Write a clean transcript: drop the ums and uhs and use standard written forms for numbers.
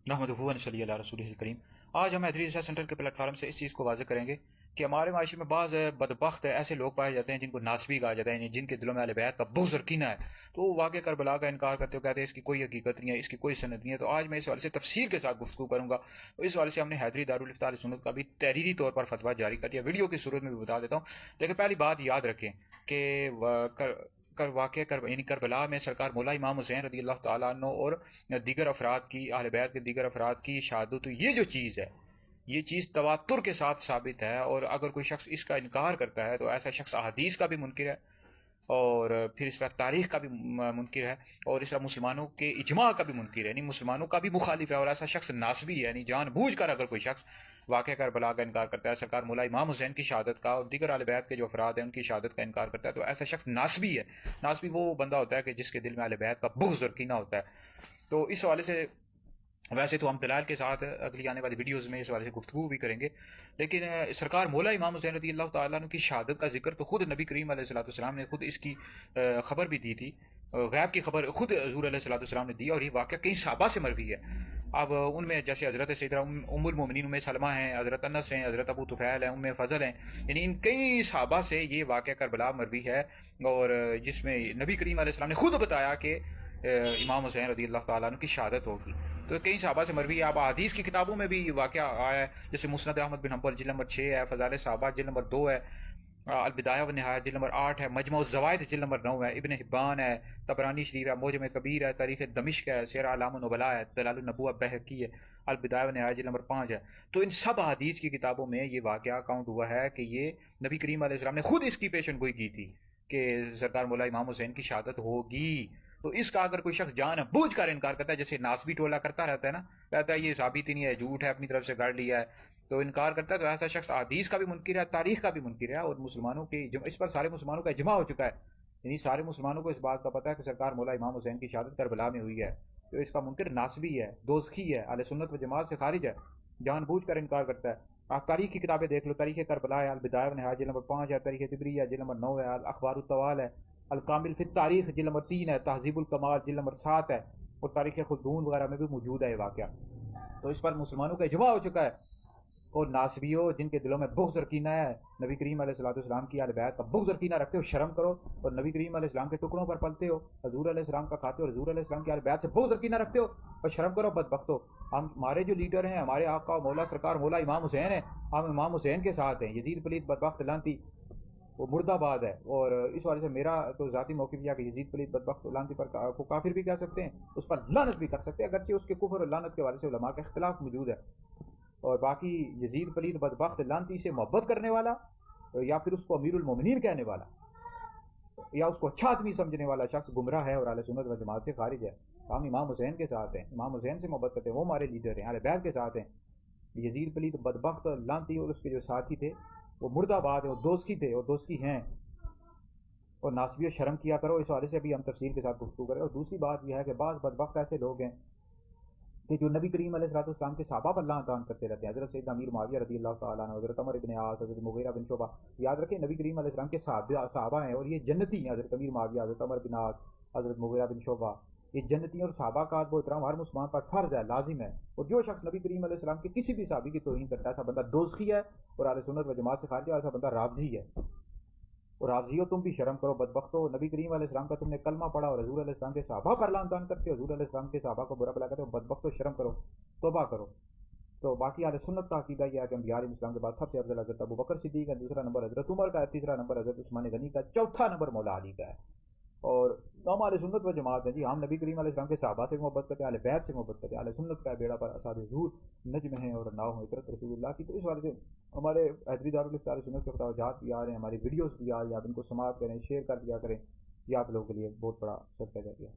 नहमदुहु व नसल्ली अला रसूलिहिल करीम। आज हम हैदरी रिसर्च सेंटर के प्लेटफार्म से इस चीज़ को वाज़ेह करेंगे कि हमारे माशरे में बाज़ बदबख्त ऐसे लोग पाए जाते हैं जिनको नासबी कहा जाता है, जिनके दिलों में अहले बैत का बुग़्ज़ और कीना है। तो वो वाक़या करबला का इनकार करते हो, कहते हैं इसकी कोई हकीकत नहीं है, इसकी कोई सनद नहीं है। तो आज मैं इस हवाले से तफसील के साथ गुफ्तगू करूँगा। तो इस हवाले से हमने हैदरी दारुल इफ्ता अहले सुन्नत का भी तहरीरी तौर पर फतवा जारी कर दिया, वीडियो की सूरत में भी बता देता हूँ। लेकिन पहली बात याद रखें कि यानी करबला में सरकार मौला इमाम हुसैन रदी अल्लाह तआला अन्हु और दीगर अफराद की, अहले बैत के दीगर अफराद की शहादत, तो ये जो चीज़ है, ये चीज़ तवातुर के साथ साबित है। और अगर कोई शख्स इसका इनकार करता है तो ऐसा शख्स अहादीस का भी मुनकिर है, और फिर इस वक्त तारीख़ का भी मुनकिर है, और इस तरह मुसलमानों के इजमा का भी मुनकिर है, यानी मुसलमानों का भी मुखालिफ है। और ऐसा शख्स नासबी है, यानी जानबूझ कर अगर कोई शख्स वाक़या करबला का इनकार करता है, सरकार मौला इमाम हुसैन की शहादत का और दीगर अहले बैत के जो अफराद हैं उनकी शहादत का इनकार करता है, तो ऐसा शख्स नासबी है। नासबी वो बंदा होता है कि जिसके दिल में अहले बैत का बुग़्ज़ और कीना होता है। तो इस हवाले से वैसे तो हम दलाल के साथ अगली आने वाली वीडियोज़ में इस बारे से गुफ्तगू भी करेंगे, लेकिन सरकार मौला इमाम हुसैन रज़ी अल्लाह तआला अन्हु की शहादत का जिक्र तो खुद नबी करीम अलैहिस्सलाम ने खुद इसकी खबर भी दी थी। गैब की खबर खुद हज़ूर अलैहिस्सलाम ने दी, और ये वाक़या कई सहाबा से मरवी है। अब उनमें जैसे हज़रत सैयदा उम्मुल मोमिनीन उम्मे सलमा हैं, हज़रत अनस हैं, हज़रत अबू तुफ़ैल हैं, उम्मे फ़ज़ल हैं, यानी इन कई सहाबा से ये वाक़या करबला मरवी है, और जिसमें नबी करीम अलैहिस्सलाम ने खुद बताया कि इमाम हुसैन रज़ी अल्लाह तआला अन्हु की शहादत होगी। तो कई सहाबा से मरवी है। अब हदीस की किताबों में भी वाक़या आया है, जैसे मुस्नद अहमद बिन हंबल जिल्द नंबर 6 है, फ़ज़ाइल सहाबा जिल्द नंबर 2 है, अल बिदाया व निहाया जिल्द नंबर 8 है, मजमू ज़वाइद जिल्द नंबर 9 है, इब्न हिब्बान है, तबरानी शरीफ है, मोजम कबीर है, तारीख़ दमिश्क है, सियर अलाम नुबला है, दलालुन नबुव्वह बैहक़ी है, अल बिदाया व निहाया जिल्द नंबर 5 है। तो इन सब हदीस की किताबों में ये वाक़या काउंट हुआ है कि ये नबी करीम अलैहिस्सलाम ने खुद इसकी पेशन गोई की थी कि सरकार मौला इमाम हुसैन की शहादत होगी। तो इसका अगर कोई शख्स जान बूझ कर इनकार करता है, जैसे नासबी टोला करता रहता है ना, कहता है ये साबित ही नहीं है, झूठ है, अपनी तरफ से गढ़ लिया है, तो इनकार करता है, तो ऐसा शख्स हदीस का भी मुनकिर है, तारीख़ का भी मुनकिर है, और मुसलमानों की इस पर सारे मुसलमानों का इजमा हो चुका है। यानी सारे मुसलमानों को इस बात का पता है कि सरकार मौला इमाम हुसैन की शहादत करबला में हुई है। तो इसका मुनकिर नासबी है, दोज़खी है, अहले सुन्नत व जमात से खारिज है, जानबूझ कर इनकार करता है। आप तारीख़ की किताबें देख लो, तारीख़ करबला है, अल बिदाया व निहाया जिल्द नंबर 5 है, तारीख़ तिबरी है जिल्द नंबर 9 है, अल अखबारुत तवाल है, अल कामिल फित तारीख़ जिल्द नंबर 3 है, तहज़ीबुल कमाल जिल्द नंबर 7 है, और तारीख़ खुलदून वगैरह में भी मौजूद है ये वाक़या। तो इस पर मुसलमानों का इजमा हो चुका है। और नासबियों, जिनके दिलों में बुग़्ज़ और कीना है, नबी करीम अलैहिस्सलाम की अहले बैत का बुग़्ज़ और कीना रखते हो, शर्म करो। और नबी करीम अलैहिस्सलाम के टुकड़ों पर पलते हो, हज़ूर अलैहिस्सलाम का खाते हो, हज़ूर अलैहिस्सलाम की अहले बैत से बुग़्ज़ और कीना रखते हो, और शर्म करो बदबख्तो। हमारे जो लीडर हैं, हमारे आका मौला सरकार मौला इमाम हुसैन है, हम इमाम हुसैन के साथ हैं। यजीद पलीद बदबख्त लानती वो मुर्दाबाद है। और इस वाले से मेरा तो ज़ाती मौक़िफ़ यह कि यजीद पलीद बदबख्त लानती पर को काफिर भी कह सकते हैं, उस पर लानत भी कर सकते हैं, अगरचे उसके कुफ्र और लानत के वाले से उलमा का इख्तिलाफ मौजूद है। और बाकी यजीद पलीद बदबख्त लानती से मोहब्बत करने वाला, या फिर उसको अमीरुल मोमिनीन कहने वाला, या उसको अच्छा आदमी समझने वाला शख्स गुमराह है और अहले सुन्नत व जमात से खारिज है। हम इमाम हुसैन के साथ हैं, इमाम हुसैन से मोहब्बत करते हैं, वो हमारे लीडर हैं, अहले बैत के साथ हैं। यजीद पलीद बदबख्त लानती और उसके जो साथी थे वो मुर्दाबाद है, वो दोस्ती थे और दोस्ती हैं। और नासबियो शर्म किया करो। इस हवाले से भी हम तफसील के साथ गुफ्तगू करें। और दूसरी बात यह है कि बाज़ बदबख्त ऐसे लोग हैं कि जो नबी करीम अलैहिस्सलाम के सहाबा पर लानत तान करते रहते हैं। हज़रत सैयदना अमीर मुआविया रज़ी अल्लाह तआला अन्हु, हज़रत अमर इब्न आस, हज़रत मुगीरा बिन शुबा, याद रखें नबी करीम अलैहिस्सलाम के सहाबा हैं और ये जन्नती हैं। हज़रत अमीर मुआविया, हज़रत अमर बिन आस, हज़रत मुगीरा बिन शुबा, ये जन्नती और सहाबा का वो एहतराम हर मुसलमान पर फ़र्ज़ है, लाजिम है। और जो शख्स नबी करीम अलैहिस्सलाम के किसी भी सहाबी की तौहीन करता है, ऐसा बंदा दोज़खी है और अहले सुन्नत व जमात से खारिज है, ऐसा बंदा राफ़ज़ी है। और राफ़ज़ियों, तुम भी शर्म करो बदबख्तो। नबी करीम अलैहिस्सलाम का तुमने कलमा पढ़ा और हज़ूर अलैहिस्सलाम के सहाबा पर लानत तान करते हो, हज़ूर अलैहिस्सलाम के सहाबा को बुरा भला कहते हो, बदबख्तो शर्म करो, तौबा करो। तो बाकी अहले सुन्नत का अकीदा यह है कि अंबिया अलैहिस्सलाम के बाद सबसे अफजल हज़रत अबू बकर सिद्दीक़ है, दूसरा नंबर हज़रत उमर का है, तीसरा नंबर हज़रत उस्मान गनी का, चौथा नंबर मौला अली का है। और हम अहले सुन्नत व जमात हैं जी, हम नबी करीम अलैहिस्सलाम के सहाबा से मोहब्बत करते हैं, अहले बैत से मोहब्बत करते हैं। अहले सुन्नत का बेड़ा पर असाद हुजूर नज्म हैं और नाव हैं इतरत रसूलुल्लाह की। तो इस वाले से हमारे हैदरी दारुल इफ्ता अहले सुन्नत के फतवाजात भी आ रहे हैं, हमारी वीडियोज़ भी आ रही हैं, आप इनको समाअत करें, शेयर कर दिया करें, ये आप लोगों के लिए बहुत बड़ा सदका जारिया है।